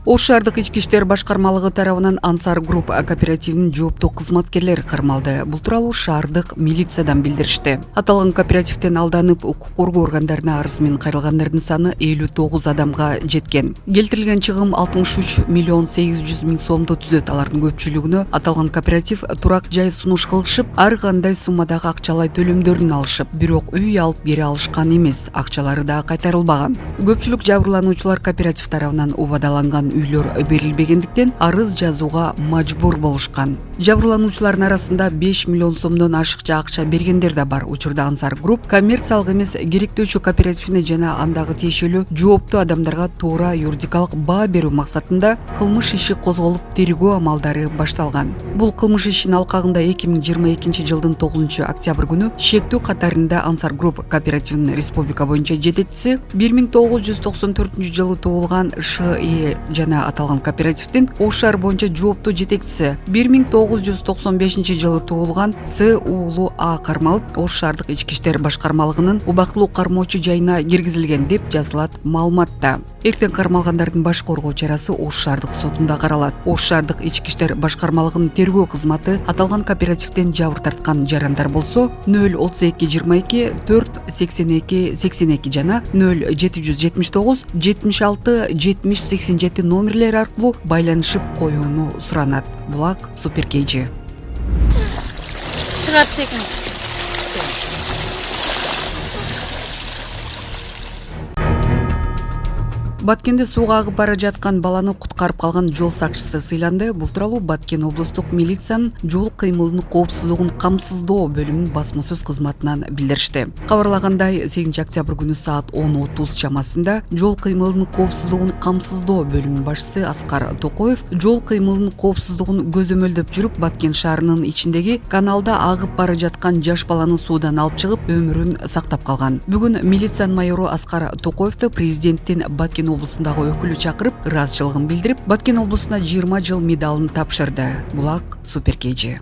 Ош шаардык ички иштер башкармалыгы тарабынан Ансар Групп кооперативинин жооптуу кызматкерлери кармалды. Бул тууралуу шаардык милициядан билдиришти. Аталган кооперативден алданып укук коргоо органдарына арыз менен кайрылгандардын саны 59 адамга жеткен. Келтирилген чыгым 63 миллион 800 миң сомду түзөт. Алардын көпчүлүгүнө аталган кооператив турак жай сунуш кылышып, ар кандай суммадагы акчалай төлөмдөрүн алышып, бирок үй алып бере алышкан эмес, акчалары да кайтарылбаган. Көпчүлүк жабырлануучулар кооператив тарабынан убадаланган үйлөр берилбегендиктен арыз жазууга мажбур болушкан. Жабырлануучулардын арасында 5 миллион сомдон ашыкча акча бергендер да бар. Учурда Ансар Групп коммерциялык эмес керектөөчү кооперативине жана андагы тиешелүү жооптуу адамдарга туура юридикалык баа берүү максатында кылмыш иши козголуп, тергөө амалдары башталган. Бул кылмыш ишинин алкагында 2022 жылдын 9 октябрь күнү шектүү катарында Ансар Групп кооперативинин республика боюнча жетекчиси 1994 жылы туулган ШИ жана аталган кооперативдин Ош шаар боюнча жооптуу жетекчиси 1995 жылы туулган С. Уулу А кармалып, Ош шаардык ички иштер башкармалыгынын убактылуу кармоочу жайына киргизилген деп жазылат маалыматта. Эртең кармалгандардын баш коргоо чарасы Ош шаардык сотунда каралат. Ош шаардык ички иштер башкармалыгынын тергөө кызматы аталган кооперативден жабыр тарткан жарандар болсо 032 22 4 82 82 жана 0779 76 70 87 номерлери аркылуу байланышып коюуну суранат. Булак Суперкейджи. Чыгар секин. Баткенде сууга агып бара жаткан баланы куткарып калган жол сакчысы сыйланды. Бул тууралуу Баткен облустук милициянын жол кыймылынын коопсуздугун камсыздоо бөлүмүнүн басма сөз кызматынан билдиришти. Кабарлагандай, 8 октябрь күнү саат 10:30 чамасында жол кыймылынын коопсуздугун камсыздоо бөлүмүнүн башчысы Аскар Токоев жол кыймылынын коопсуздугун көзөмөлдөп жүрүп, Баткен шаарынын ичиндеги каналда агып бара жаткан жаш баланы суудан алып чыгып, өмүрүн сактап калган. Бүгүн милициянын майору Аскар Токоевду президенттин Баткен облусундагы өкүлү чакырып, ыраазычылыгын билдирип, Баткен облусуна 20 жыл медалын тапшырды. Булак Суперкейджи.